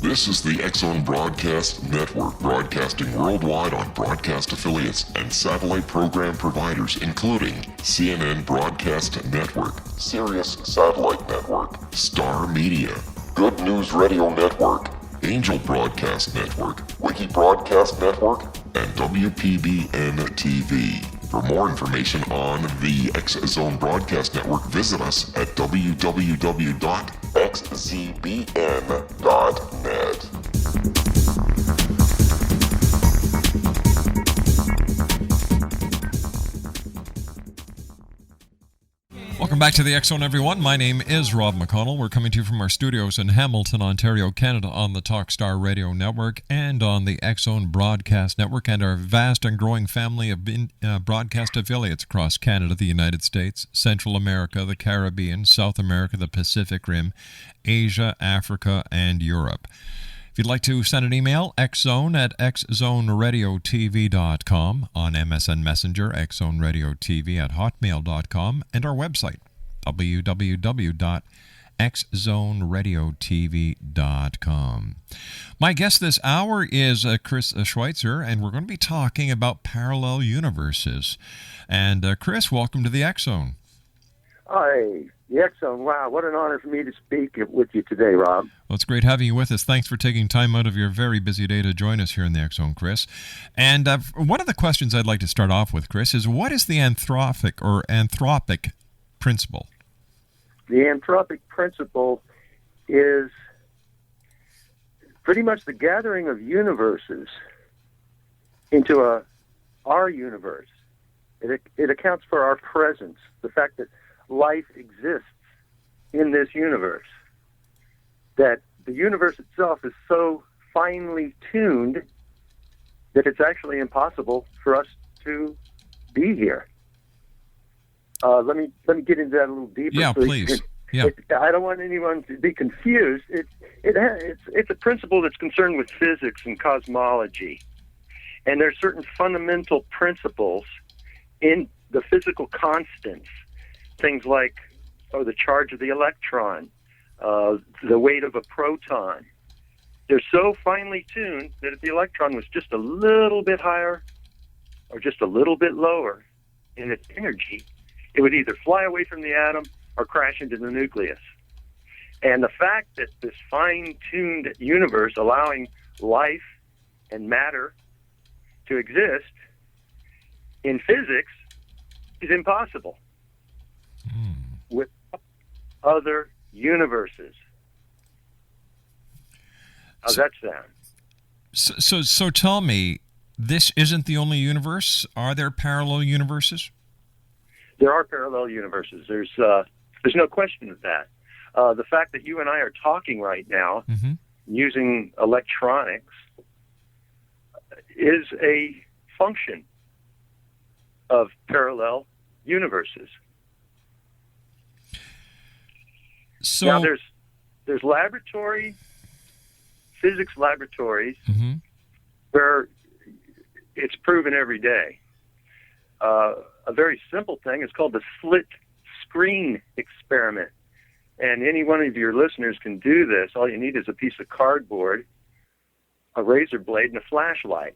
This is the X-Zone Broadcast Network, broadcasting worldwide on broadcast affiliates and satellite program providers, including CNN Broadcast Network, Sirius Satellite Network, Star Media, Good News Radio Network, Angel Broadcast Network, Wiki Broadcast Network, and WPBN TV. For more information on the X-Zone Broadcast Network, visit us at www.xzbn.net. Welcome back to the X-Zone, everyone. My name is Rob McConnell. We're coming to you from our studios in Hamilton, Ontario, Canada, on the Talkstar Radio Network and on the X-Zone Broadcast Network and our vast and growing family of broadcast affiliates across Canada, the United States, Central America, the Caribbean, South America, the Pacific Rim, Asia, Africa, and Europe. If you'd like to send an email, xzoneradiotv.com, on MSN Messenger, xzoneradiotv@hotmail.com, and our website, www.xzoneradiotv.com. My guest this hour is Chris Schweitzer, and we're going to be talking about parallel universes. And Chris, welcome to the X-Zone. Hi, the X-Zone. Wow, what an honor for me to speak with you today, Rob. Well, it's great having you with us. Thanks for taking time out of your very busy day to join us here in the X-Zone, Chris. And one of the questions I'd like to start off with, Chris, is what is the Anthropic Principle? The Anthropic Principle is pretty much the gathering of universes into our universe. It accounts for our presence, the fact that life exists in this universe, that the universe itself is so finely tuned that it's actually impossible for us to be here. Let me get into that a little deeper. Yeah, please. Yeah. I don't want anyone to be confused. It's a principle that's concerned with physics and cosmology, and there are certain fundamental principles in the physical constants. Things like the charge of the electron, the weight of a proton. They're so finely tuned that if the electron was just a little bit higher or just a little bit lower in its energy, it would either fly away from the atom or crash into the nucleus. And the fact that this fine-tuned universe allowing life and matter to exist in physics is impossible with other universes. How's that sound? So tell me, this isn't the only universe? Are there parallel universes? There are parallel universes. There's no question of that. The fact that you and I are talking right now using electronics is a function of parallel universes. So now there's physics laboratories where it's proven every day. A very simple thing is called the slit screen experiment. And any one of your listeners can do this. All you need is a piece of cardboard, a razor blade, and a flashlight.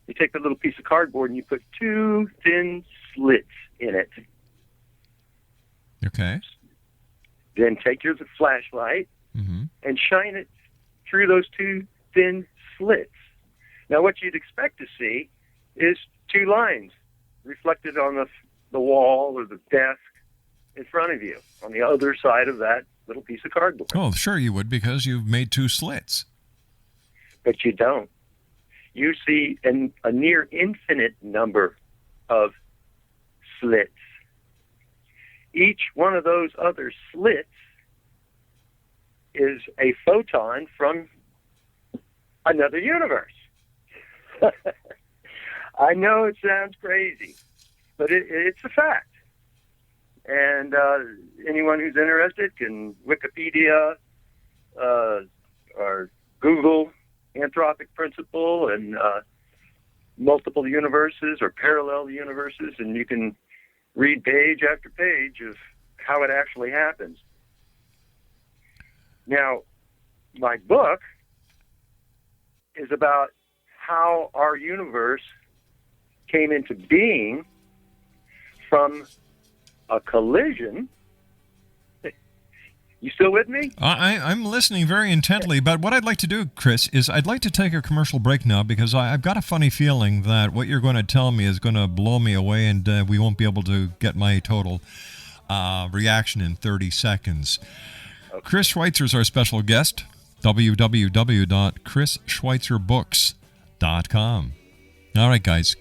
You take the little piece of cardboard and you put two thin slits in it. Okay. Then take your flashlight and shine it through those two thin slits. Now, what you'd expect to see is two lines reflected on the wall or the desk in front of you on the other side of that little piece of cardboard. Oh, sure you would, because you've made two slits. But you don't. You see a near infinite number of slits. Each one of those other slits is a photon from another universe. I know it sounds crazy, but it's a fact. And anyone who's interested can Wikipedia or Google Anthropic Principle and multiple universes or parallel universes, and you can read page after page of how it actually happens. Now, my book is about how our universe came into being from a collision. You still with me? I'm listening very intently, but what I'd like to do, Chris, is I'd like to take a commercial break now because I've got a funny feeling that what you're going to tell me is going to blow me away and we won't be able to get my total reaction in 30 seconds. Okay. Chris Schweitzer is our special guest, www.chrisschweitzerbooks.com. All right, guys,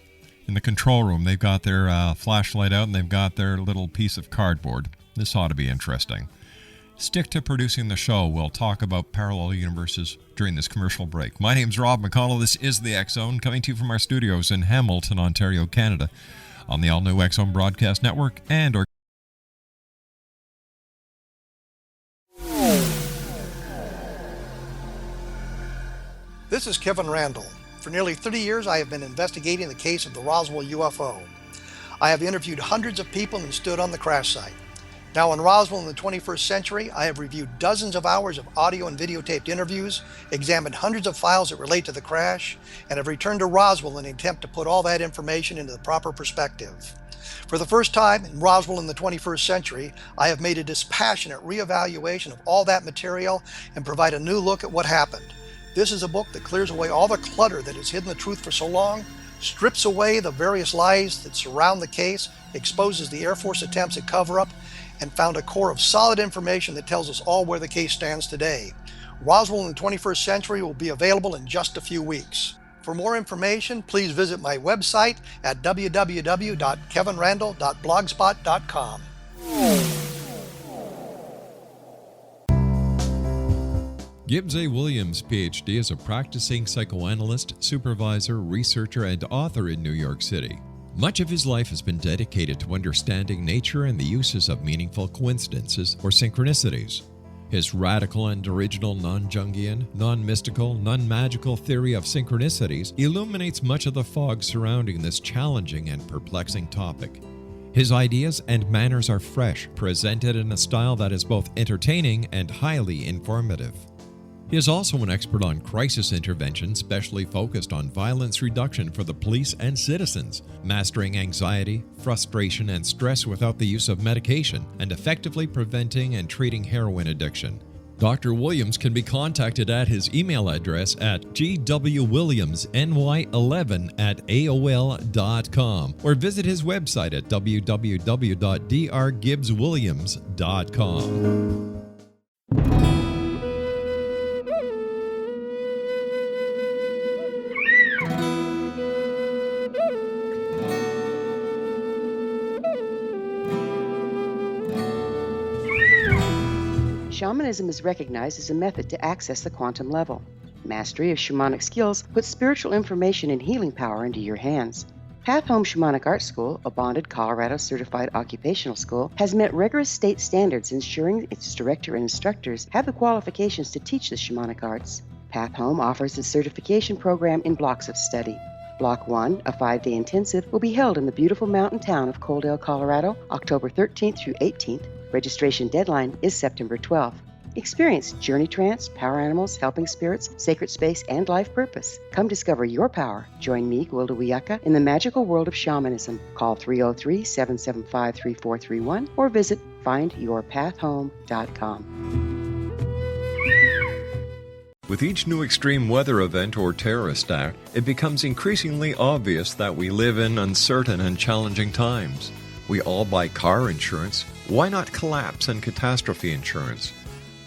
in the control room, they've got their flashlight out and they've got their little piece of cardboard. This ought to be interesting. Stick to producing the show. We'll talk about parallel universes during this commercial break. My name's Rob McConnell. This is the X-Zone, coming to you from our studios in Hamilton, Ontario, Canada, on the all-new X-Zone Broadcast Network and our This is Kevin Randall. For nearly 30 years, I have been investigating the case of the Roswell UFO. I have interviewed hundreds of people and stood on the crash site. Now in Roswell in the 21st century, I have reviewed dozens of hours of audio and videotaped interviews, examined hundreds of files that relate to the crash, and have returned to Roswell in an attempt to put all that information into the proper perspective. For the first time in Roswell in the 21st century, I have made a dispassionate reevaluation of all that material and provide a new look at what happened. This is a book that clears away all the clutter that has hidden the truth for so long, strips away the various lies that surround the case, exposes the Air Force attempts at cover-up, and found a core of solid information that tells us all where the case stands today. Roswell in the 21st century will be available in just a few weeks. For more information, please visit my website at www.kevinrandall.blogspot.com. Gibbs A. Williams, Ph.D., is a practicing psychoanalyst, supervisor, researcher, and author in New York City. Much of his life has been dedicated to understanding nature and the uses of meaningful coincidences or synchronicities. His radical and original non-Jungian, non-mystical, non-magical theory of synchronicities illuminates much of the fog surrounding this challenging and perplexing topic. His ideas and manners are fresh, presented in a style that is both entertaining and highly informative. He is also an expert on crisis intervention, specially focused on violence reduction for the police and citizens, mastering anxiety, frustration, and stress without the use of medication, and effectively preventing and treating heroin addiction. Dr. Williams can be contacted at his email address at gwwilliamsny11@aol.com or visit his website at www.drgibbswilliams.com. Shamanism is recognized as a method to access the quantum level. Mastery of shamanic skills puts spiritual information and healing power into your hands. Path Home Shamanic Art School, a bonded Colorado certified occupational school, has met rigorous state standards, ensuring its director and instructors have the qualifications to teach the shamanic arts. Path Home offers its certification program in blocks of study. Block 1, a 5-day intensive, will be held in the beautiful mountain town of Coaldale, Colorado, October 13th through 18th. Registration deadline is September 12th. Experience journey trance, power animals, helping spirits, sacred space, and life purpose. Come discover your power. Join me, Gwilda Wiyaka, in the magical world of shamanism. Call 303-775-3431 or visit findyourpathhome.com. With each new extreme weather event or terrorist act, it becomes increasingly obvious that we live in uncertain and challenging times. We all buy car insurance. Why not collapse and catastrophe insurance?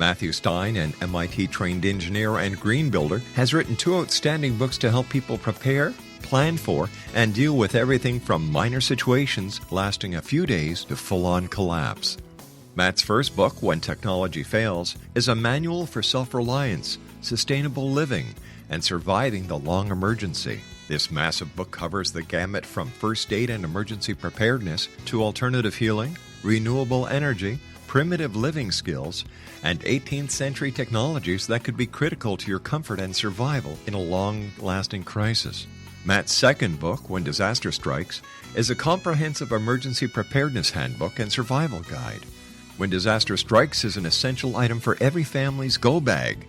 Matthew Stein, an MIT-trained engineer and green builder, has written 2 outstanding books to help people prepare, plan for, and deal with everything from minor situations lasting a few days to full-on collapse. Matt's first book, When Technology Fails, is a manual for self-reliance, sustainable living, and surviving the long emergency. This massive book covers the gamut from first aid and emergency preparedness to alternative healing, renewable energy, primitive living skills, and 18th century technologies that could be critical to your comfort and survival in a long-lasting crisis. Matt's second book, When Disaster Strikes, is a comprehensive emergency preparedness handbook and survival guide. When Disaster Strikes is an essential item for every family's go bag.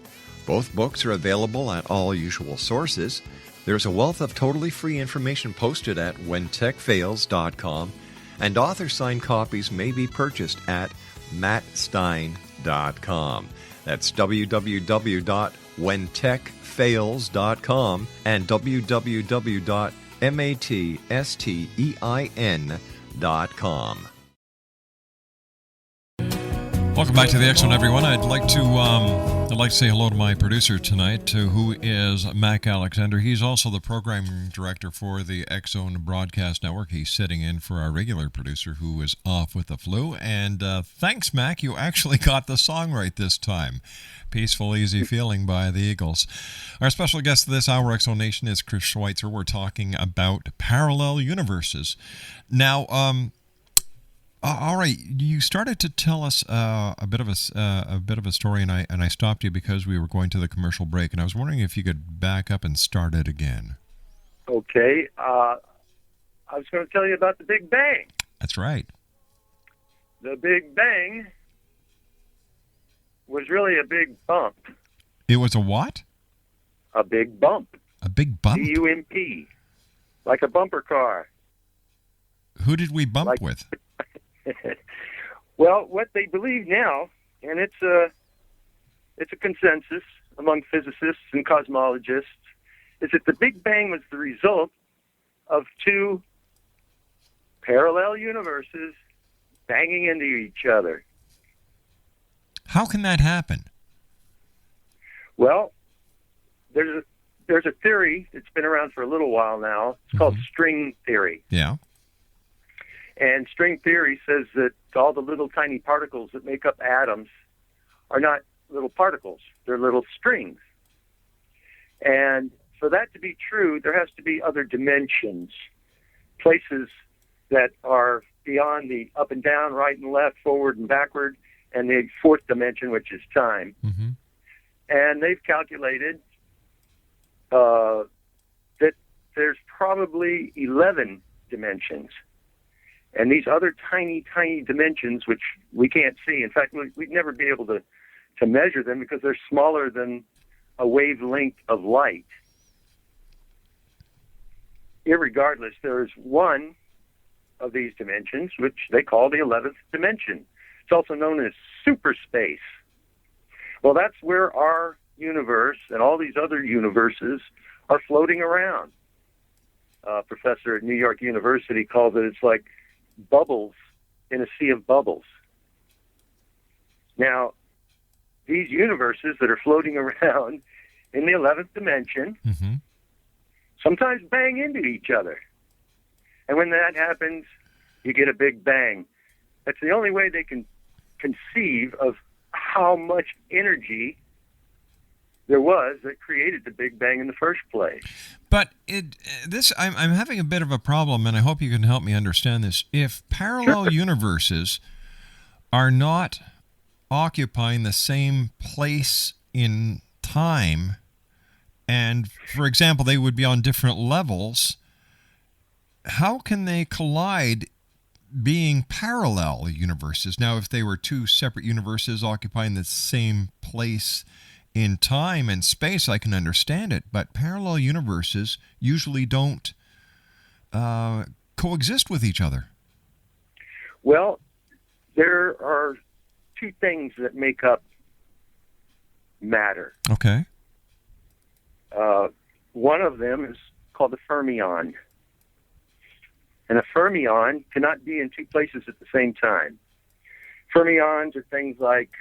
Both books are available at all usual sources. There's a wealth of totally free information posted at whentechfails.com, and author-signed copies may be purchased at mattstein.com. That's www.whentechfails.com and www.mattstein.com. Welcome back to the X Zone, everyone. I'd like to say hello to my producer tonight, who is Mac Alexander. He's also the program director for the X Zone Broadcast Network. He's sitting in for our regular producer, who is off with the flu. And thanks, Mac. You actually got the song right this time. Peaceful, Easy Feeling by the Eagles. Our special guest this hour, X Zone Nation, is Chris Schweitzer. We're talking about parallel universes. Now, all right, you started to tell us a bit of a story, and I stopped you because we were going to the commercial break, and I was wondering if you could back up and start it again. Okay, I was going to tell you about the Big Bang. That's right. The Big Bang was really a big bump. It was a what? A big bump. A big bump? B-U-M-P. Like a bumper car. Who did we bump with? Well, what they believe now, and it's a consensus among physicists and cosmologists, is that the Big Bang was the result of two parallel universes banging into each other. How can that happen? Well, there's a theory that's been around for a little while now. It's called string theory. Yeah. And string theory says that all the little tiny particles that make up atoms are not little particles. They're little strings. And for that to be true, there has to be other dimensions, places that are beyond the up and down, right and left, forward and backward, and the fourth dimension, which is time. Mm-hmm. And they've calculated that there's probably 11 dimensions. And these other tiny, tiny dimensions, which we can't see, in fact, we'd never be able to measure them because they're smaller than a wavelength of light. Irregardless, there's one of these dimensions, which they call the 11th dimension. It's also known as superspace. Well, that's where our universe and all these other universes are floating around. A professor at New York University calls it, it's like bubbles in a sea of bubbles. Now, these universes that are floating around in the 11th dimension sometimes bang into each other. And when that happens, you get a Big Bang. That's the only way they can conceive of how much energy there was that created the Big Bang in the first place. But I'm having a bit of a problem, and I hope you can help me understand this. If parallel universes are not occupying the same place in time, and, for example, they would be on different levels, how can they collide being parallel universes? Now, if they were two separate universes occupying the same place in time and space, I can understand it, but parallel universes usually don't coexist with each other. Well, there are two things that make up matter. Okay. One of them is called the fermion. And a fermion cannot be in two places at the same time. Fermions are things like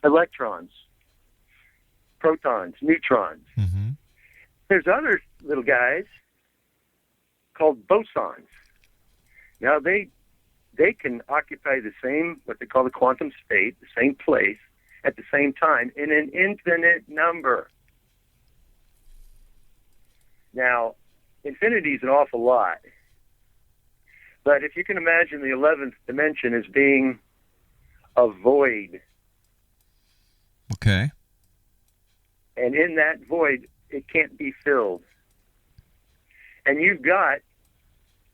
electrons, protons, neutrons. Mm-hmm. There's other little guys called bosons. Now, they can occupy the same, what they call the quantum state, the same place, at the same time, in an infinite number. Now, infinity is an awful lot. But if you can imagine the 11th dimension as being a void. Okay. And in that void, it can't be filled. And you've got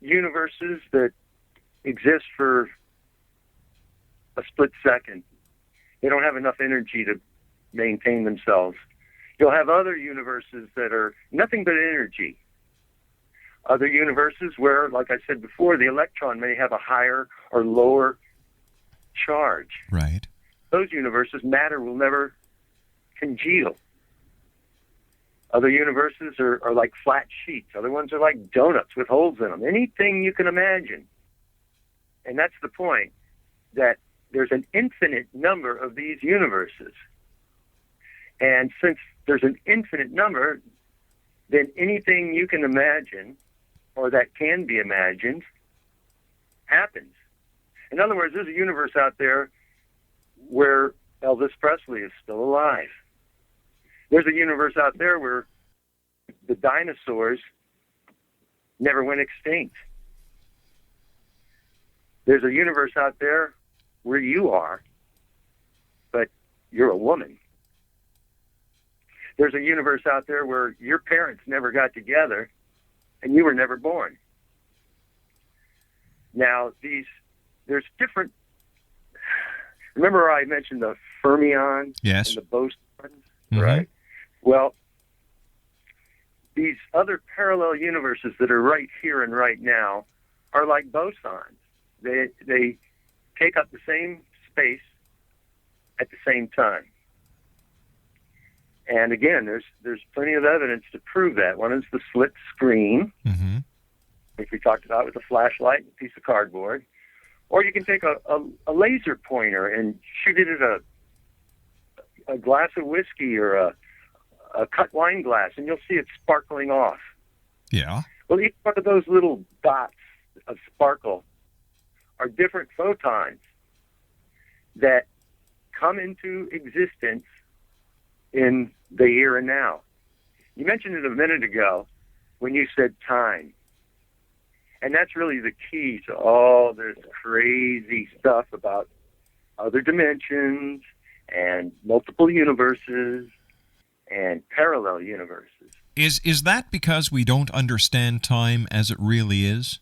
universes that exist for a split second They don't have enough energy to maintain themselves. You'll have other universes that are nothing but energy. Other universes where, like I said before, the electron may have a higher or lower charge. Right. Those universes, matter will never congeal. Other universes are like flat sheets. Other ones are like donuts with holes in them. Anything you can imagine. And that's the point, that there's an infinite number of these universes. And since there's an infinite number, then anything you can imagine or that can be imagined happens. In other words, there's a universe out there where Elvis Presley is still alive. There's a universe out there where the dinosaurs never went extinct. There's a universe out there where you are, but you're a woman. There's a universe out there where your parents never got together and you were never born. Now, there's different... Remember I mentioned the fermions Yes. and the bosons? Mm-hmm. Right. Well, these other parallel universes that are right here and right now are like bosons. They take up the same space at the same time. And again, there's plenty of evidence to prove that. One is the slit screen, Mm-hmm. which we talked about with a flashlight and a piece of cardboard. Or you can take a laser pointer and shoot it at a glass of whiskey or a cut wine glass, and you'll see it sparkling off. Yeah. Well, each one of those little dots of sparkle are different photons that come into existence in the here and now. You mentioned it a minute ago when you said time. And that's really the key to all this crazy stuff about other dimensions and multiple universes and parallel universes. Is that because we don't understand time as it really is?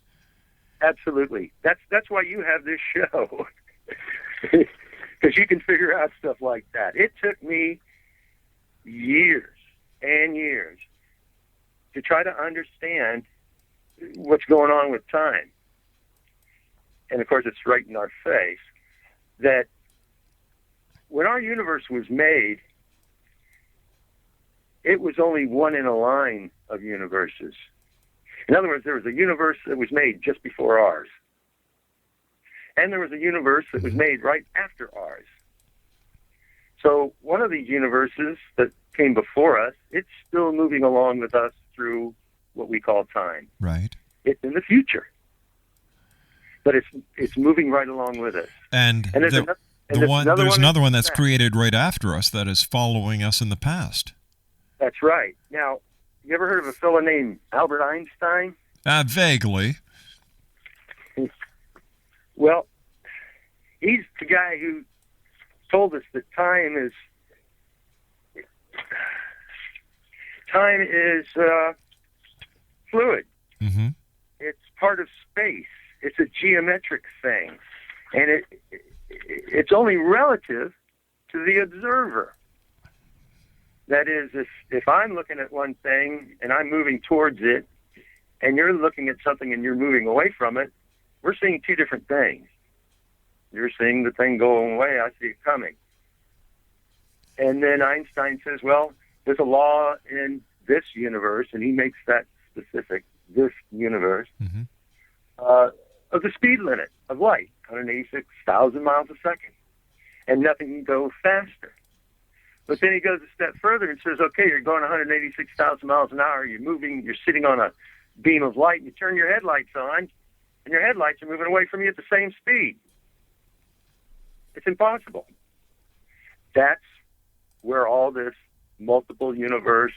Absolutely. That's why you have this show. Because you can figure out stuff like that. It took me years and years to try to understand what's going on with time. And of course, it's right in our face that when our universe was made, it was only one in a line of universes. In other words, there was a universe that was made just before ours. And there was a universe that was made right after ours. So one of these universes that came before us, it's still moving along with us through what we call time. Right. It's in the future. But it's moving right along with us. And there's another one that's created right after us that is following us in the past. That's right. Now, you ever heard of a fellow named Albert Einstein? Vaguely. Well, he's the guy who told us that time is fluid. Mm-hmm. It's part of space. It's a geometric thing. And it's only relative to the observer. That is, if I'm looking at one thing and I'm moving towards it, and you're looking at something and you're moving away from it, we're seeing two different things. You're seeing the thing going away, I see it coming. And then Einstein says, well, there's a law in this universe, and he makes that specific, this universe, mm-hmm. Of the speed limit of light, 186,000 miles a second. And nothing can go faster. But then he goes a step further and says, okay, you're going 186,000 miles an hour, you're moving, you're sitting on a beam of light, and you turn your headlights on, and your headlights are moving away from you at the same speed. It's impossible. That's where all this multiple universe,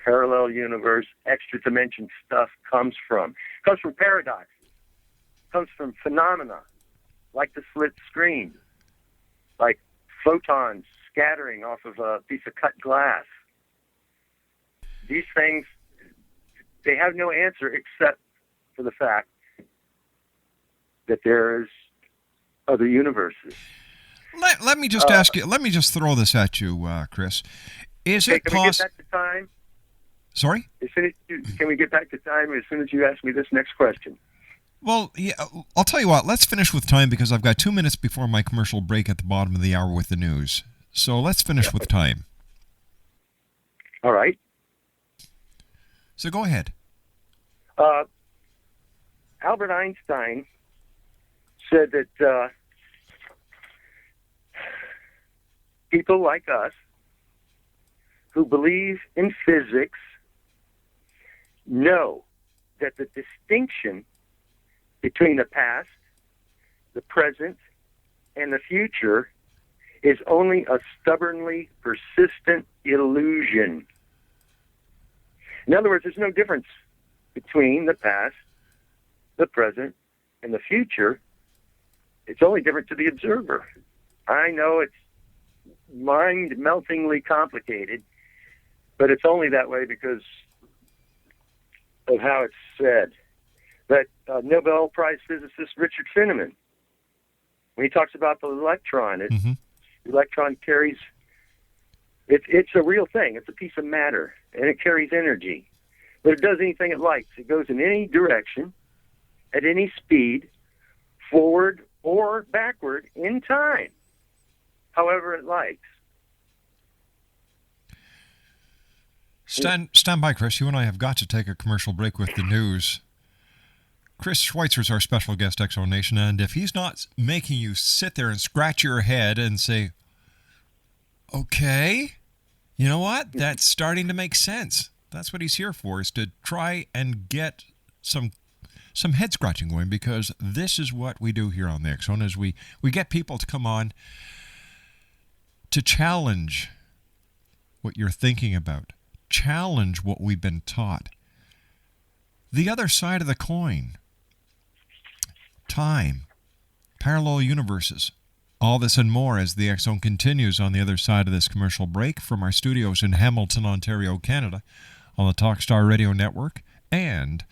parallel universe, extra dimension stuff comes from. It comes from paradoxes. It comes from phenomena like the slit screen, like photons scattering off of a piece of cut glass. These things, they have no answer except for the fact that there's other universes. Let me just ask you. Let me just throw this at you, Chris. Is it Can we get possible? back to time? Sorry. Can we get back to time as soon as you ask me this next question? Well, yeah. I'll tell you what. Let's finish with time because I've got 2 minutes before my commercial break at the bottom of the hour with the news. So let's finish with time. All right. So go ahead. Albert Einstein said that people like us who believe in physics know that the distinction between the past, the present, and the future is only a stubbornly persistent illusion. In other words, there's no difference between the past, the present, and the future. It's only different to the observer. I know it's mind-meltingly complicated, but it's only that way because of how it's said. But Nobel Prize physicist Richard Feynman, when he talks about the electron, the electron carries, it's a real thing. It's a piece of matter, and it carries energy. But it does anything it likes. It goes in any direction, at any speed, forward or backward in time, however it likes. Stand by, Chris. You and I have got to take a commercial break with the news. Chris Schweitzer is our special guest, Exo Nation, and if he's not making you sit there and scratch your head and say, okay, you know what? That's starting to make sense. That's what he's here for, is to try and get some head scratching going, because this is what we do here on the X Zone, is we get people to come on to challenge what you're thinking about, challenge what we've been taught. The other side of the coin, time, parallel universes, all this and more as the X Zone continues on the other side of this commercial break from our studios in Hamilton, Ontario, Canada, on the Talkstar Radio Network and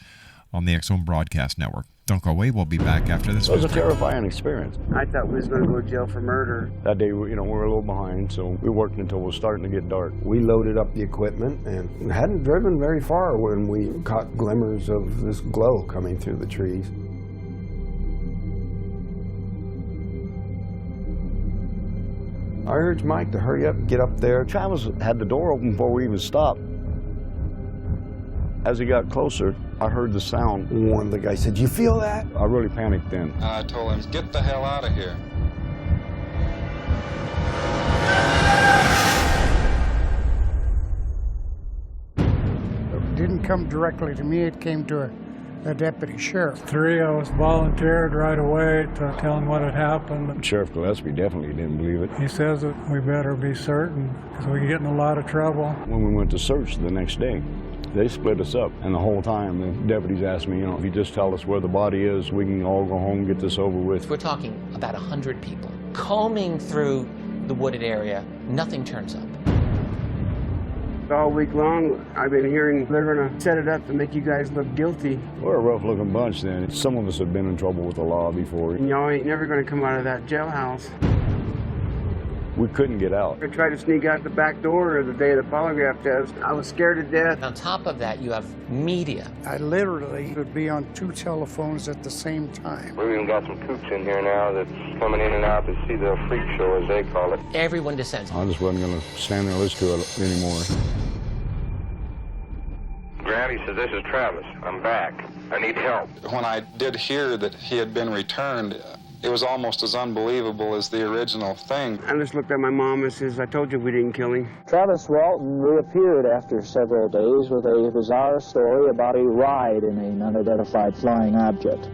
on the X Zone Broadcast Network. Don't go away. We'll be back after this. It was a terrifying experience. I thought we was going to go to jail for murder. That day, we were a little behind, so we worked until it was starting to get dark. We loaded up the equipment and hadn't driven very far when we caught glimmers of this glow coming through the trees. I urged Mike to hurry up and get up there. Travis had the door open before we even stopped. As he got closer, I heard the sound. One of the guys said, "You feel that?" I really panicked then. I told him, "Get the hell out of here." It didn't come directly to me, it came to a deputy sheriff. Three of us volunteered right away to tell him what had happened. Sheriff Gillespie definitely didn't believe it. He says that we better be certain because we could get in a lot of trouble. When we went to search the next day, they split us up, and the whole time the deputies asked me, if you just tell us where the body is, we can all go home and get this over with. We're talking about 100 people. Combing through the wooded area, nothing turns up. All week long, I've been hearing they're going to set it up to make you guys look guilty. We're a rough-looking bunch then. Some of us have been in trouble with the law before. And y'all ain't never going to come out of that jailhouse. We couldn't get out. I tried to sneak out the back door the day of the polygraph test. I was scared to death. And on top of that, you have media. I literally would be on 2 telephones at the same time. We've even got some coops in here now that's coming in and out to see the freak show, as they call it. Everyone descends. I just wasn't going to stand there and listen to it anymore. Grant, he says, "This is Travis. I'm back. I need help." When I did hear that he had been returned, it was almost as unbelievable as the original thing. I just looked at my mom and says, "I told you we didn't kill him." Travis Walton reappeared after several days with a bizarre story about a ride in an unidentified flying object.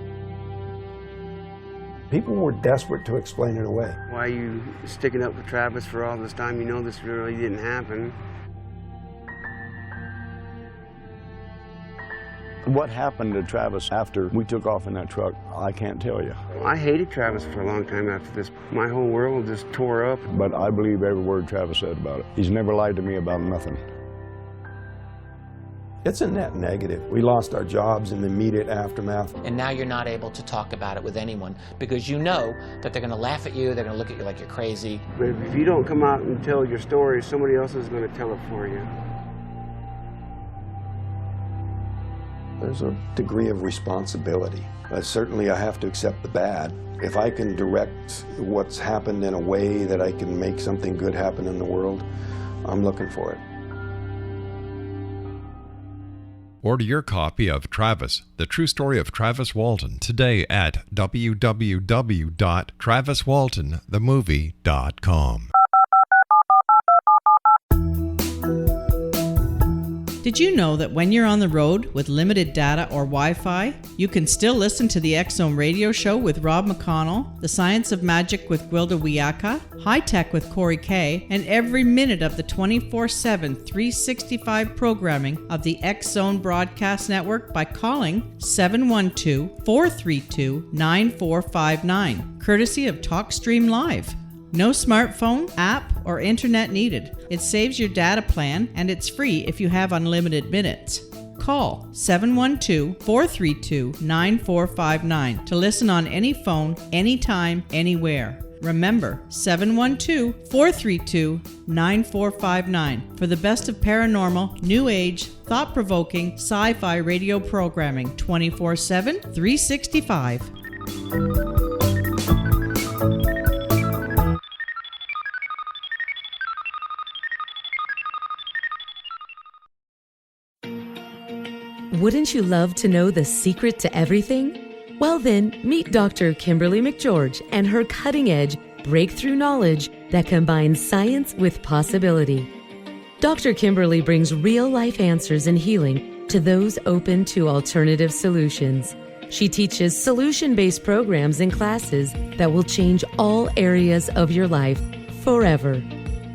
People were desperate to explain it away. Why are you sticking up for Travis for all this time? You know this really didn't happen. What happened to Travis after we took off in that truck, I can't tell you. I hated Travis for a long time after this. My whole world just tore up. But I believe every word Travis said about it. He's never lied to me about nothing. It's a net negative. We lost our jobs in the immediate aftermath. And now you're not able to talk about it with anyone because you know that they're going to laugh at you, they're going to look at you like you're crazy. But if you don't come out and tell your story, somebody else is going to tell it for you. There's a degree of responsibility. Certainly I have to accept the bad. If I can direct what's happened in a way that I can make something good happen in the world, I'm looking for it. Order your copy of Travis, The True Story of Travis Walton, today at www.traviswaltonthemovie.com. Did you know that when you're on the road with limited data or Wi-Fi, you can still listen to the X-Zone radio show with Rob McConnell, The Science of Magic with Gwilda Wiyaka, High Tech with Corey Kay, and every minute of the 24/7, 365 programming of the X-Zone Broadcast Network by calling 712-432-9459, courtesy of TalkStream Live. No smartphone, app, or internet needed. It saves your data plan, and it's free if you have unlimited minutes. Call 712-432-9459 to listen on any phone, anytime, anywhere. Remember, 712-432-9459 for the best of paranormal, new age, thought-provoking, sci-fi radio programming 24/7, 365. Wouldn't you love to know the secret to everything? Well then, meet Dr. Kimberly McGeorge and her cutting-edge breakthrough knowledge that combines science with possibility. Dr. Kimberly brings real-life answers and healing to those open to alternative solutions. She teaches solution-based programs and classes that will change all areas of your life forever.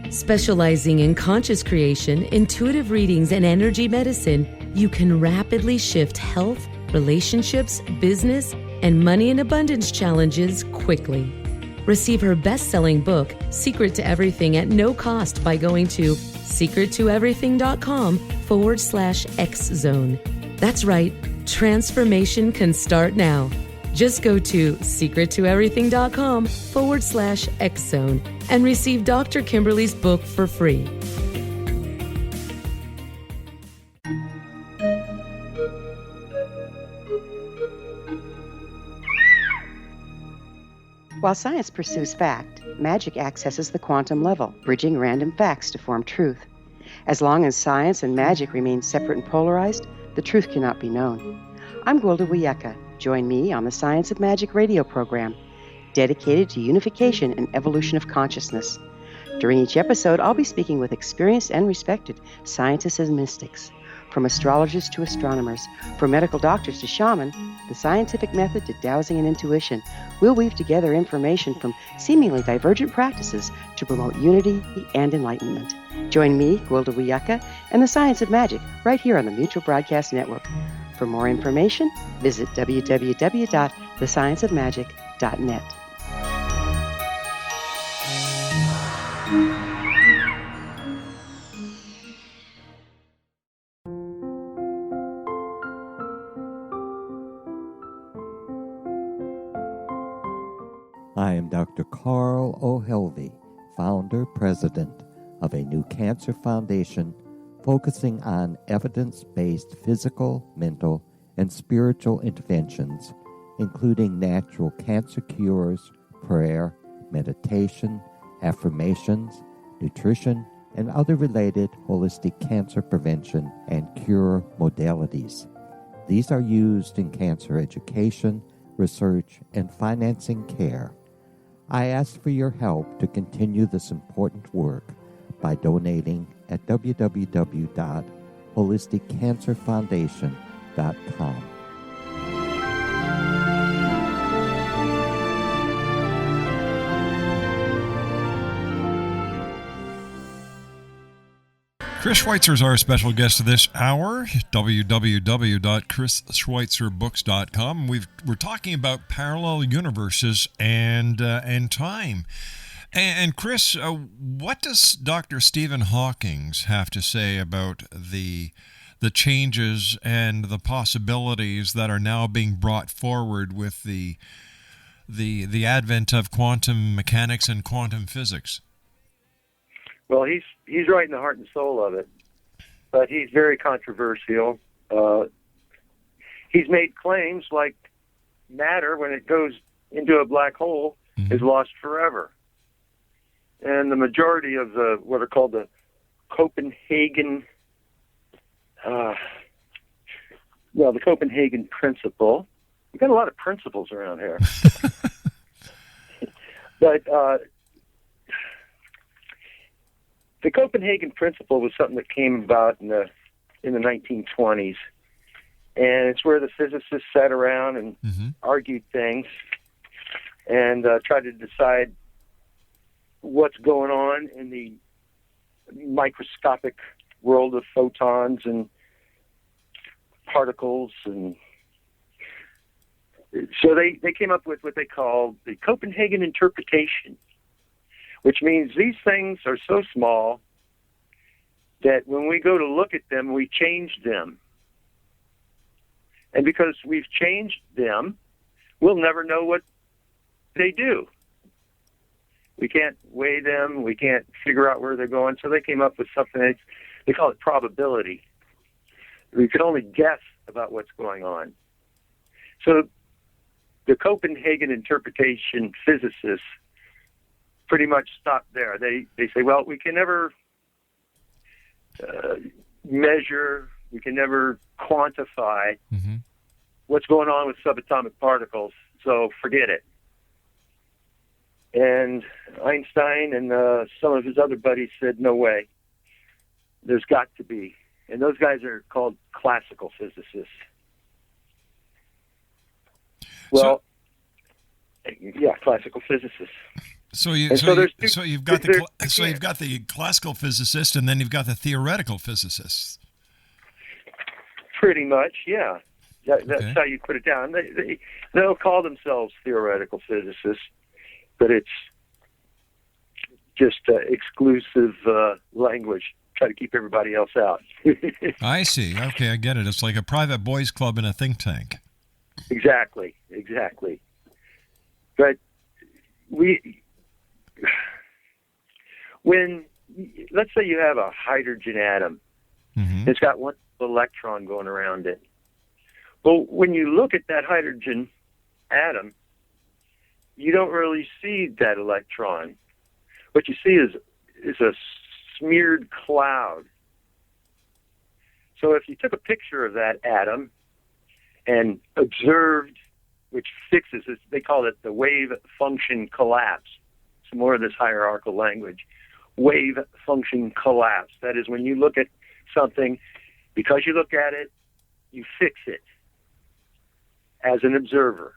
Specializing in conscious creation, intuitive readings, and energy medicine, you can rapidly shift health, relationships, business, and money and abundance challenges quickly. Receive her best-selling book, Secret to Everything, at no cost by going to secrettoeverything.com/X-Zone. That's right, transformation can start now. Just go to secrettoeverything.com/X-Zone and receive Dr. Kimberly's book for free. While science pursues fact, magic accesses the quantum level, bridging random facts to form truth. As long as science and magic remain separate and polarized, the truth cannot be known. I'm Gwilda Wiyaka. Join me on the Science of Magic radio program, dedicated to unification and evolution of consciousness. During each episode, I'll be speaking with experienced and respected scientists and mystics. From astrologers to astronomers, from medical doctors to shaman, the scientific method to dowsing and intuition, we'll weave together information from seemingly divergent practices to promote unity and enlightenment. Join me, Gwilda Wiyaka, and the Science of Magic right here on the Mutual Broadcast Network. For more information, visit www.thescienceofmagic.net. I am Dr. Carl O'Helvey, founder, president of a new cancer foundation focusing on evidence-based physical, mental, and spiritual interventions, including natural cancer cures, prayer, meditation, affirmations, nutrition, and other related holistic cancer prevention and cure modalities. These are used in cancer education, research, and financing care. I ask for your help to continue this important work by donating at www.holisticcancerfoundation.com. Chris Schweitzer is our special guest this hour, www.chrisschweitzerbooks.com. We're talking about parallel universes and time. And Chris, what does Dr. Stephen Hawking have to say about the the changes and the possibilities that are now being brought forward with the advent of quantum mechanics and quantum physics? Well, he's right in the heart and soul of it, but he's very controversial. He's made claims like matter, when it goes into a black hole, is lost forever. And the majority of what are called the Copenhagen, the Copenhagen Principle. We've got a lot of principles around here. But the Copenhagen Principle was something that came about in the 1920s, and it's where the physicists sat around and argued things and tried to decide what's going on in the microscopic world of photons and particles. And so they came up with what they called the Copenhagen interpretation, which means these things are so small that when we go to look at them, we change them. And because we've changed them, we'll never know what they do. We can't weigh them. We can't figure out where they're going. So they came up with something, they call it probability. We can only guess about what's going on. So the Copenhagen interpretation physicists pretty much stop there. They say, well, we can never measure, we can never quantify what's going on with subatomic particles, so forget it. And Einstein and some of his other buddies said, no way. There's got to be. And those guys are called classical physicists. Well, classical physicists. So you've got the classical physicists, and then you've got the theoretical physicists. Pretty much, yeah. That's how you put it down. They'll call themselves theoretical physicists, but it's just exclusive language. Try to keep everybody else out. I see. Okay, I get it. It's like a private boys' club in a think tank. Exactly. But let's say you have a hydrogen atom. It's got one electron going around it. Well, when you look at that hydrogen atom, you don't really see that electron. What you see is a smeared cloud. So if you took a picture of that atom and observed, which fixes it, they call it the wave function collapse. Some more of this hierarchical language. Wave function collapse. That is, when you look at something, because you look at it, you fix it as an observer.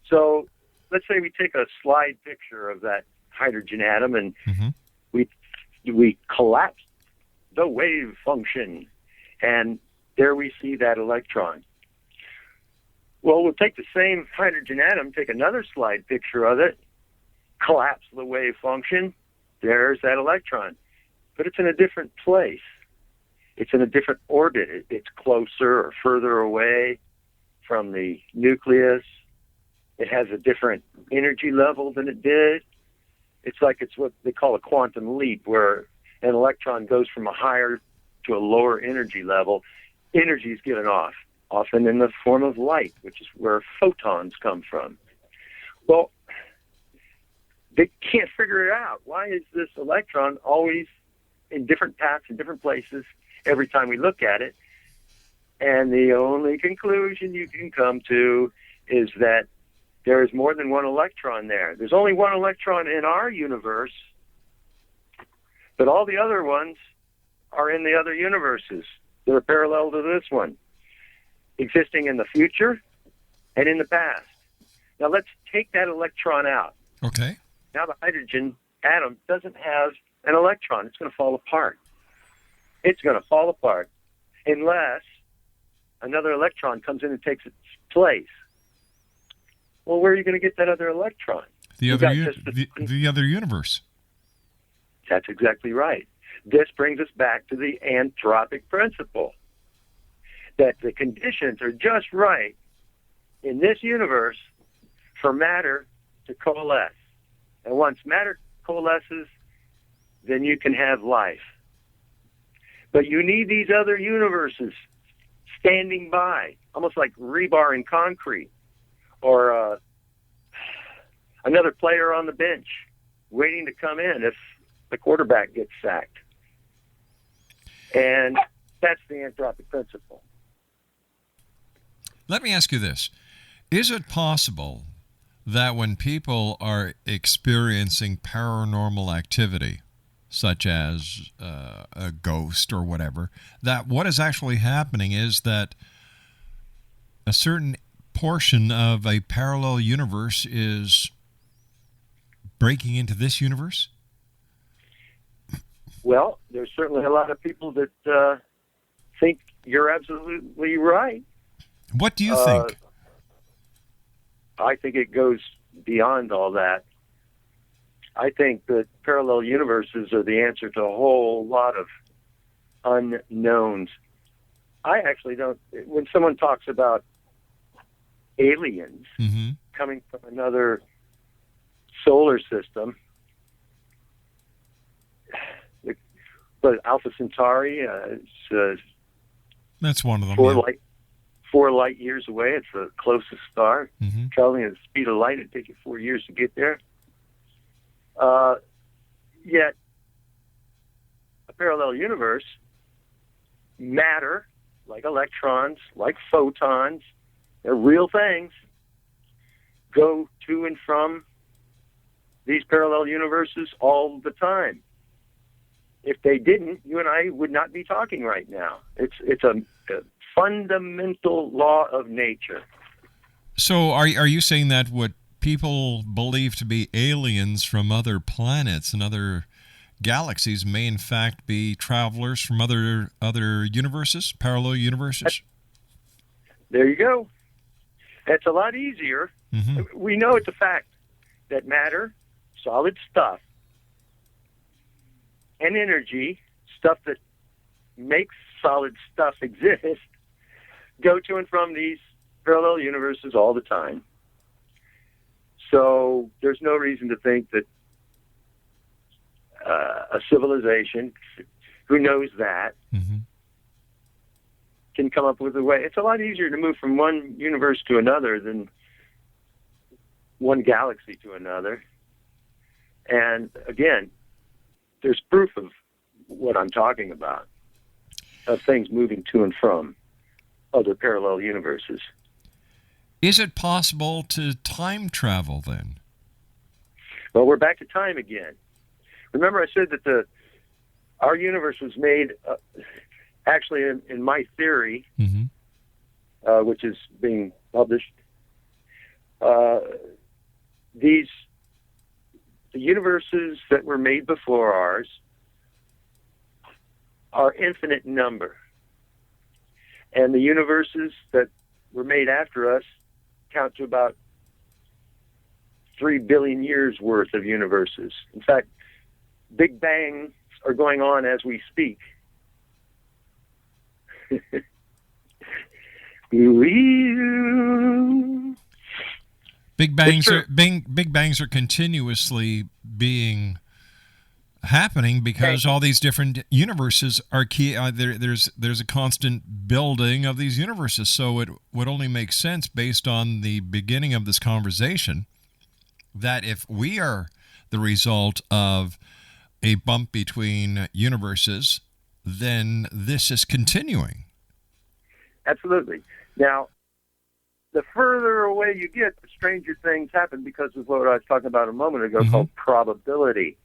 So let's say we take a slide picture of that hydrogen atom and we collapse the wave function, and there we see that electron. Well, we'll take the same hydrogen atom, take another slide picture of it, collapse the wave function, there's that electron. But it's in a different place. It's in a different orbit. It's closer or further away from the nucleus. It has a different energy level than it did. It's like it's what they call a quantum leap, where an electron goes from a higher to a lower energy level. Energy is given off, often in the form of light, which is where photons come from. Well, they can't figure it out. Why is this electron always in different paths, in different places, every time we look at it? And the only conclusion you can come to is that there is more than one electron there. There's only one electron in our universe, but all the other ones are in the other universes that are parallel to this one, existing in the future and in the past. Now let's take that electron out. Okay. Now the hydrogen atom doesn't have an electron. It's going to fall apart. It's going to fall apart unless another electron comes in and takes its place. Well, where are you going to get that other electron? The other universe. That's exactly right. This brings us back to the anthropic principle, that the conditions are just right in this universe for matter to coalesce. And once matter coalesces, then you can have life. But you need these other universes standing by, almost like rebar in concrete, or another player on the bench waiting to come in if the quarterback gets sacked. And that's the anthropic principle. Let me ask you this. Is it possible that when people are experiencing paranormal activity, such as a ghost or whatever, that what is actually happening is that a certain portion of a parallel universe is breaking into this universe? Well, there's certainly a lot of people that think you're absolutely right. What do you think? I think it goes beyond all that. I think that parallel universes are the answer to a whole lot of unknowns. I actually don't. When someone talks about aliens coming from another solar system, but Alpha Centauri, that's one of them. Four light years away. It's the closest star. Traveling at the speed of light, it'd take you 4 years to get there. Yet, a parallel universe, matter, like electrons, like photons, they're real things, go to and from these parallel universes all the time. If they didn't, you and I would not be talking right now. It's a fundamental law of nature. So are you saying that what people believe to be aliens from other planets and other galaxies may in fact be travelers from other universes, parallel universes? There you go. It's a lot easier. We know it's a fact that matter, solid stuff, and energy, stuff that makes solid stuff exist, go to and from these parallel universes all the time. So there's no reason to think that a civilization who knows that can come up with a way. It's a lot easier to move from one universe to another than one galaxy to another. And again, there's proof of what I'm talking about, of things moving to and from other parallel universes. Is it possible to time travel then? Well, we're back to time again. Remember I said that our universe was made, actually in my theory, which is being published, the universes that were made before ours are infinite number. And the universes that were made after us count to about 3 billion years worth of universes. In fact, Big Bangs are going on as we speak. Big bangs are continuously being happening because all these different universes are key. There's a constant building of these universes, so it would only make sense based on the beginning of this conversation that if we are the result of a bump between universes, then this is continuing. Absolutely. Now, the further away you get, the stranger things happen because of what I was talking about a moment ago called probability.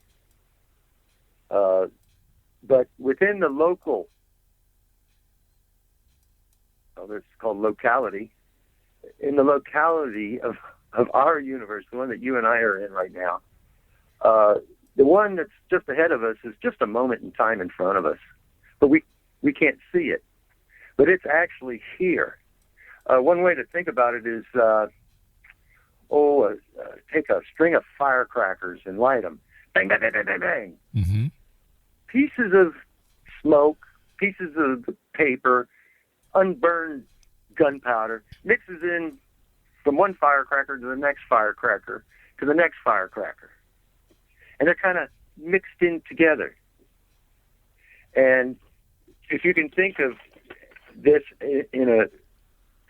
But within the local, it's called locality, in the locality of our universe, the one that you and I are in right now, the one that's just ahead of us is just a moment in time in front of us. But we can't see it. But it's actually here. One way to think about it is, take a string of firecrackers and light them. Bang, bang, bang, bang, bang, bang. pieces of smoke, pieces of paper, unburned gunpowder, mixes in from one firecracker to the next firecracker to the next firecracker. And they're kind of mixed in together. And if you can think of this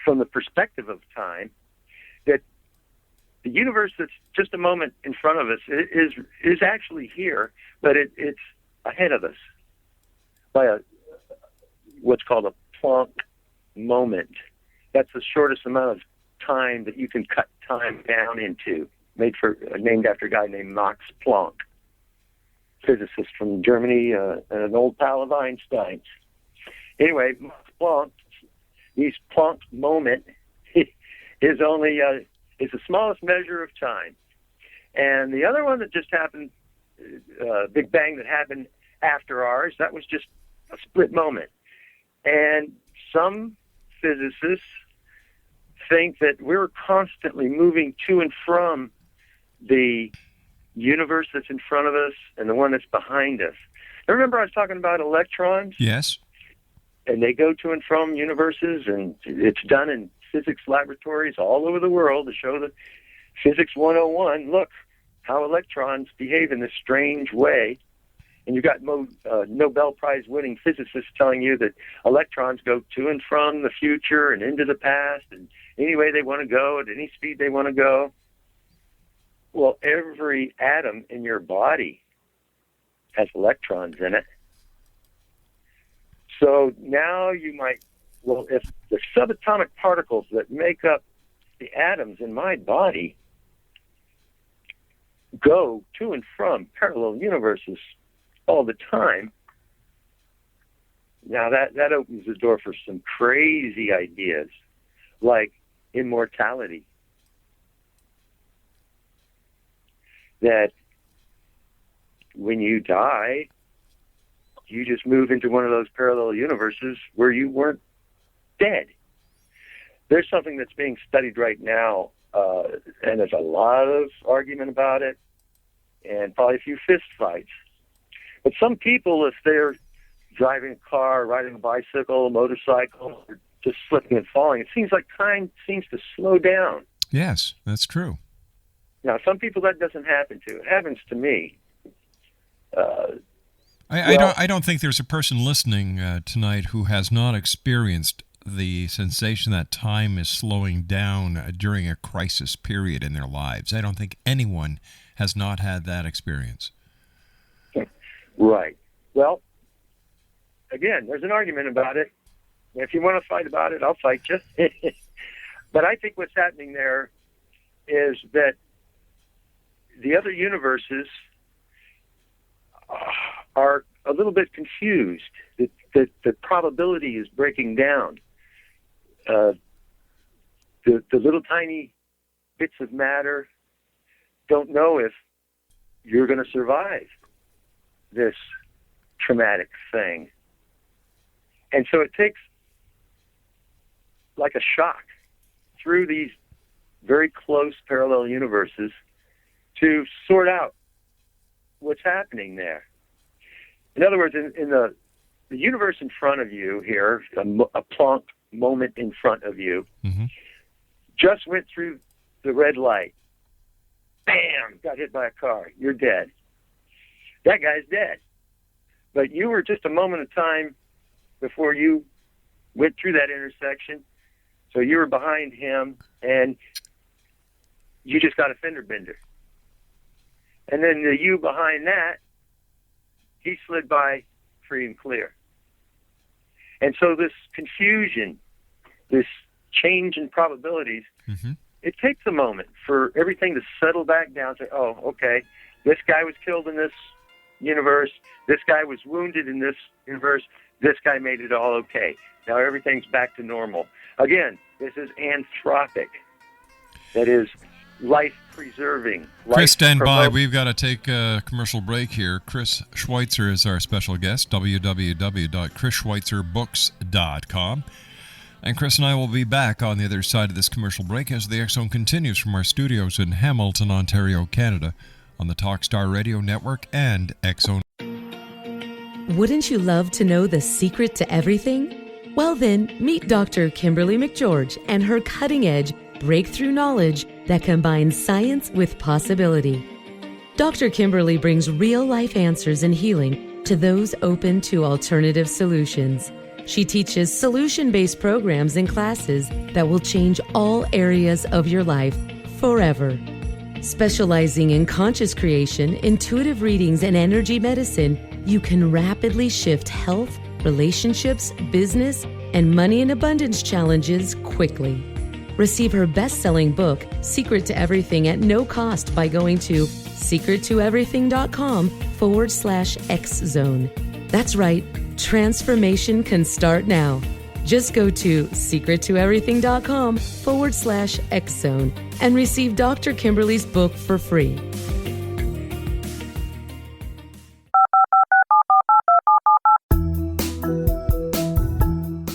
from the perspective of time, that the universe that's just a moment in front of us is actually here, but it's ahead of us by what's called a Planck moment. That's the shortest amount of time that you can cut time down into, named after a guy named Max Planck, physicist from Germany, and an old pal of Einstein's. Anyway, Max Planck, his Planck moment is only is the smallest measure of time. And the other one that just happened, Big Bang that happened after ours, that was just a split moment. And some physicists think that we're constantly moving to and from the universe that's in front of us and the one that's behind us. Now, remember I was talking about electrons? Yes. And they go to and from universes, and it's done in physics laboratories all over the world to show that Physics 101, look how electrons behave in this strange way. And you've got Nobel Prize winning physicists telling you that electrons go to and from the future and into the past and any way they want to go at any speed they want to go. Well, every atom in your body has electrons in it. So now you might, well, if the subatomic particles that make up the atoms in my body go to and from parallel universes all the time, now that opens the door for some crazy ideas like immortality. That when you die, you just move into one of those parallel universes where you weren't dead. There's something that's being studied right now, and there's a lot of argument about it, and probably a few fist fights. But some people, if they're driving a car, riding a bicycle, a motorcycle, or just slipping and falling, it seems like time seems to slow down. Yes, that's true. Now, some people that doesn't happen to. It happens to me. I don't think there's a person listening tonight who has not experienced the sensation that time is slowing down during a crisis period in their lives. I don't think anyone has not had that experience. Right. Well, again, there's an argument about it. If you want to fight about it, I'll fight you. But I think what's happening there is that the other universes are a little bit confused. That the probability is breaking down. The little tiny bits of matter don't know if you're going to survive this traumatic thing. And so it takes like a shock through these very close parallel universes to sort out what's happening there. In other words, in the universe in front of you here, a Planck moment in front of you, just went through the red light. Bam! Got hit by a car. You're dead. That guy's dead. But you were just a moment of time before you went through that intersection. So you were behind him, and you just got a fender bender. And then the you behind that, he slid by free and clear. And so this confusion, this change in probabilities, it takes a moment for everything to settle back down. Say, oh, okay, this guy was killed in this universe. This guy was wounded in this universe. This guy made it all okay. Now everything's back to normal. Again, this is anthropic. That is life-preserving. Chris, stand by. We've got to take a commercial break here. Chris Schweitzer is our special guest, www.chrisschweitzerbooks.com. And Chris and I will be back on the other side of this commercial break as the X Zone continues from our studios in Hamilton, Ontario, Canada, on the Talkstar Radio Network and X Zone. Wouldn't you love to know the secret to everything? Well then, meet Dr. Kimberly McGeorge and her cutting-edge, breakthrough knowledge that combines science with possibility. Dr. Kimberly brings real-life answers and healing to those open to alternative solutions. She teaches solution-based programs and classes that will change all areas of your life forever. Specializing in conscious creation, intuitive readings, and energy medicine, you can rapidly shift health, relationships, business, and money and abundance challenges quickly. Receive her best-selling book, Secret to Everything, at no cost by going to secrettoeverything.com/X-Zone. That's right, transformation can start now. Just go to secrettoeverything.com/X-Zone and receive Dr. Kimberly's book for free.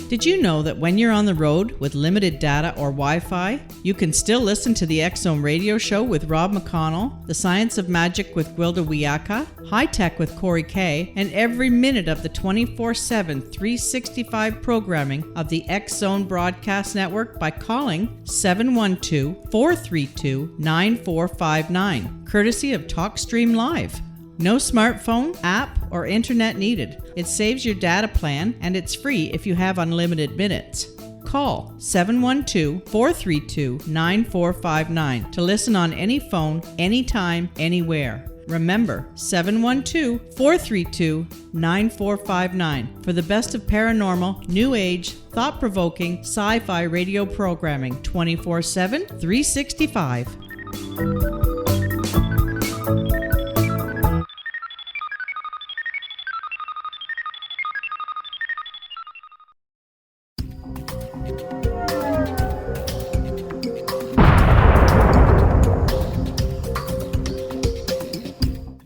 Did you know that when you're on the road with limited data or Wi-Fi, you can still listen to the X-Zone radio show with Rob McConnell, The Science of Magic with Gwilda Wiyaka, High Tech with Corey Kay, and every minute of the 24/7, 365 programming of the X-Zone Broadcast Network by calling 712-432-9459, courtesy of TalkStream Live. No smartphone, app, or internet needed. It saves your data plan, and it's free if you have unlimited minutes. Call 712-432-9459 to listen on any phone, anytime, anywhere. Remember, 712-432-9459 for the best of paranormal, new age, thought-provoking, sci-fi radio programming 24/7, 365.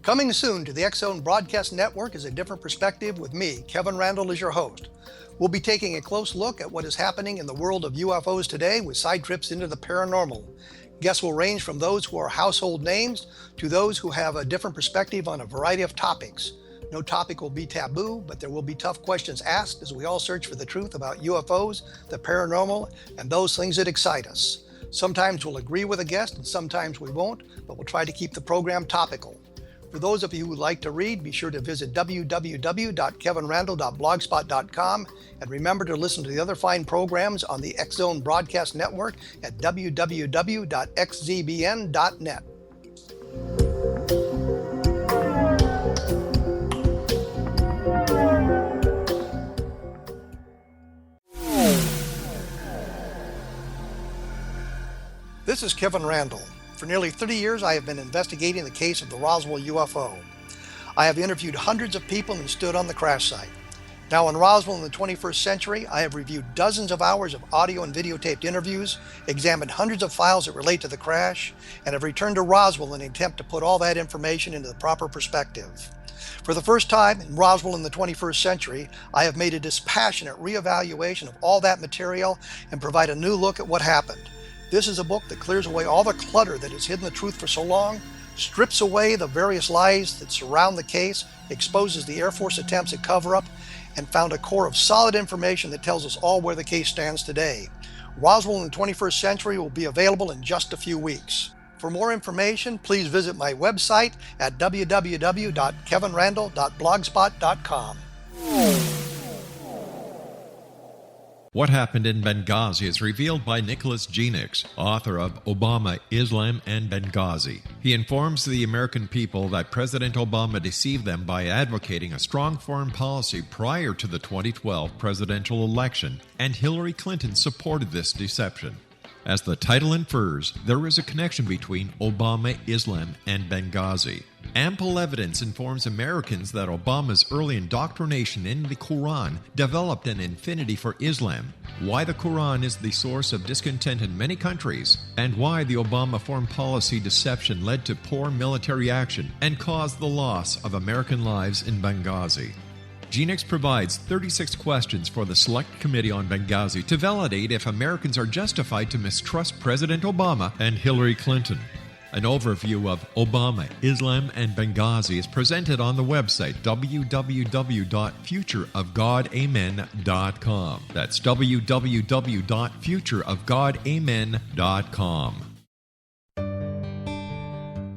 Coming soon to the X-Zone Broadcast Network is A Different Perspective with me, Kevin Randall, as your host. We'll be taking a close look at what is happening in the world of UFOs today with side trips into the paranormal. Guests will range from those who are household names to those who have a different perspective on a variety of topics. No topic will be taboo, but there will be tough questions asked as we all search for the truth about UFOs, the paranormal, and those things that excite us. Sometimes we'll agree with a guest and sometimes we won't, but we'll try to keep the program topical. For those of you who would like to read, be sure to visit www.kevinrandall.blogspot.com and remember to listen to the other fine programs on the X-Zone Broadcast Network at www.xzbn.net. This is Kevin Randall. For nearly 30 years, I have been investigating the case of the Roswell UFO. I have interviewed hundreds of people and stood on the crash site. Now in Roswell in the 21st century, I have reviewed dozens of hours of audio and videotaped interviews, examined hundreds of files that relate to the crash, and have returned to Roswell in an attempt to put all that information into the proper perspective. For the first time in Roswell in the 21st century, I have made a dispassionate reevaluation of all that material and provide a new look at what happened. This is a book that clears away all the clutter that has hidden the truth for so long, strips away the various lies that surround the case, exposes the Air Force attempts at cover-up, and found a core of solid information that tells us all where the case stands today. Roswell in the 21st century will be available in just a few weeks. For more information, please visit my website at www.kevinrandall.blogspot.com. What happened in Benghazi is revealed by Nicholas Genix, author of Obama, Islam, and Benghazi. He informs the American people that President Obama deceived them by advocating a strong foreign policy prior to the 2012 presidential election, and Hillary Clinton supported this deception. As the title infers, there is a connection between Obama, Islam, and Benghazi. Ample evidence informs Americans that Obama's early indoctrination in the Quran developed an affinity for Islam, why the Quran is the source of discontent in many countries, and why the Obama foreign policy deception led to poor military action and caused the loss of American lives in Benghazi. Genix provides 36 questions for the Select Committee on Benghazi to validate if Americans are justified to mistrust President Obama and Hillary Clinton. An overview of Obama, Islam, and Benghazi is presented on the website www.futureofgodamen.com. That's www.futureofgodamen.com.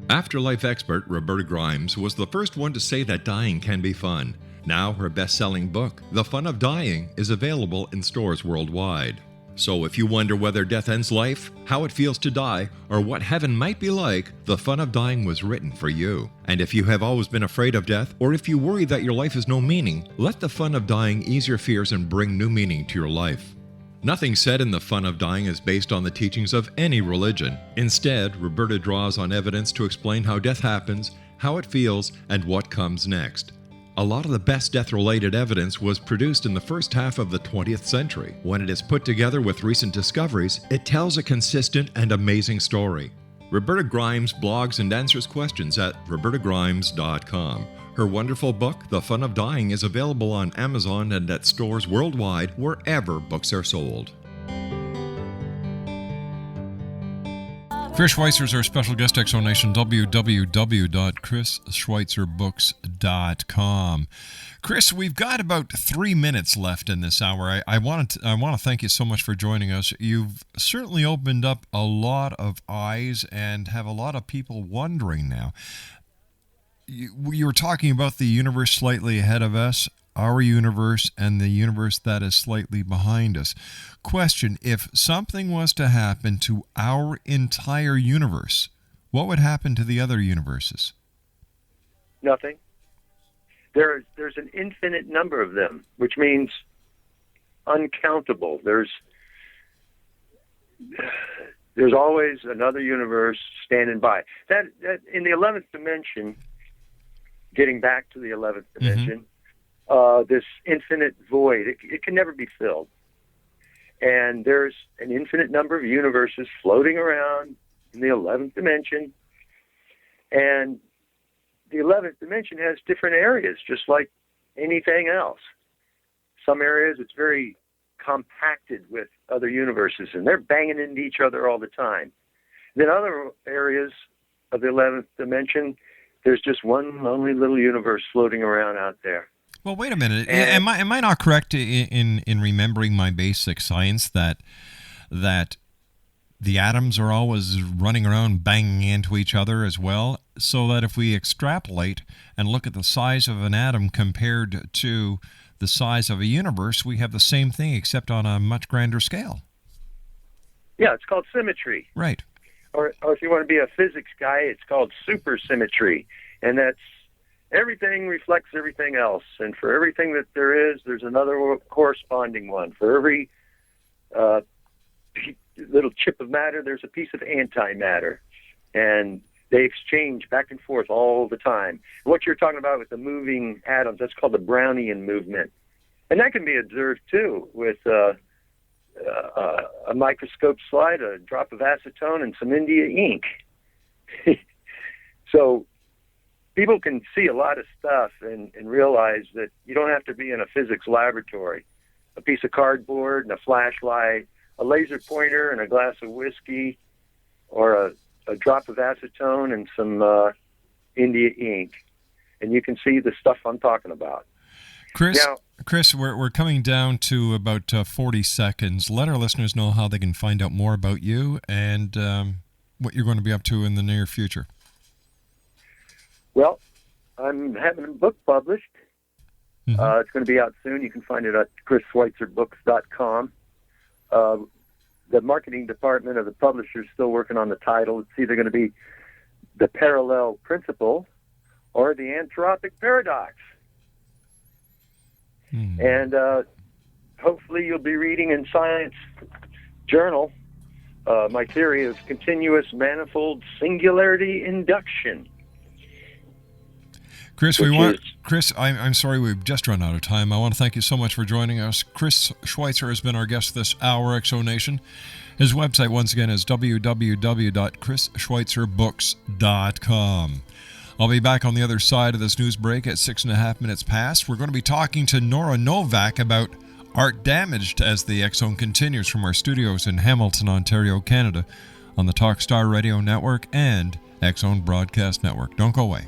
Afterlife expert Roberta Grimes was the first one to say that dying can be fun. Now her best-selling book, The Fun of Dying, is available in stores worldwide. So if you wonder whether death ends life, how it feels to die, or what heaven might be like, The Fun of Dying was written for you. And if you have always been afraid of death, or if you worry that your life has no meaning, let The Fun of Dying ease your fears and bring new meaning to your life. Nothing said in The Fun of Dying is based on the teachings of any religion. Instead, Roberta draws on evidence to explain how death happens, how it feels, and what comes next. A lot of the best death-related evidence was produced in the first half of the 20th century. When it is put together with recent discoveries, it tells a consistent and amazing story. Roberta Grimes blogs and answers questions at robertagrimes.com. Her wonderful book, The Fun of Dying, is available on Amazon and at stores worldwide wherever books are sold. Chris Schweitzer is our special guest, Exonation, www.chrisschweitzerbooks.com. Chris, we've got about 3 minutes left in this hour. I want to thank you so much for joining us. You've certainly opened up a lot of eyes and have a lot of people wondering now. You were talking about the universe slightly ahead of us, our universe, and the universe that is slightly behind us. Question, if something was to happen to our entire universe, what would happen to the other universes? Nothing. There's an infinite number of them, which means uncountable. There's always another universe standing by. That in the 11th dimension, getting back to the 11th dimension, this infinite void, it can never be filled. And there's an infinite number of universes floating around in the 11th dimension. And the 11th dimension has different areas, just like anything else. Some areas it's very compacted with other universes, and they're banging into each other all the time. Then other areas of the 11th dimension, there's just one lonely little universe floating around out there. Well, wait a minute. Am I not correct in remembering my basic science that the atoms are always running around banging into each other as well? So that if we extrapolate and look at the size of an atom compared to the size of a universe, we have the same thing except on a much grander scale. Yeah, it's called symmetry. Right. Or if you want to be a physics guy, it's called supersymmetry. And that's everything reflects everything else. And for everything that there is, there's another corresponding one. For every little chip of matter, there's a piece of antimatter. And they exchange back and forth all the time. What you're talking about with the moving atoms, that's called the Brownian movement. And that can be observed, too, with a microscope slide, a drop of acetone, and some India ink. So people can see a lot of stuff and realize that you don't have to be in a physics laboratory. A piece of cardboard and a flashlight, a laser pointer and a glass of whiskey, or a drop of acetone and some India ink, and you can see the stuff I'm talking about. Chris, we're coming down to about 40 seconds. Let our listeners know how they can find out more about you and what you're going to be up to in the near future. Well, I'm having a book published. It's going to be out soon. You can find it at chrisschweitzerbooks.com. The marketing department of the publisher is still working on the title. It's either going to be The Parallel Principle or The Anthropic Paradox. And hopefully you'll be reading in Science Journal my theory of continuous manifold singularity induction. Chris, I'm sorry we've just run out of time. I want to thank you so much for joining us. Chris Schweitzer has been our guest this hour, Exonation. His website, once again, is www.chrisschweitzerbooks.com. I'll be back on the other side of this news break at 6.5 minutes past. We're going to be talking to Nora Novak about art damaged as the X Zone continues from our studios in Hamilton, Ontario, Canada, on the Talkstar Radio Network and X Zone Broadcast Network. Don't go away.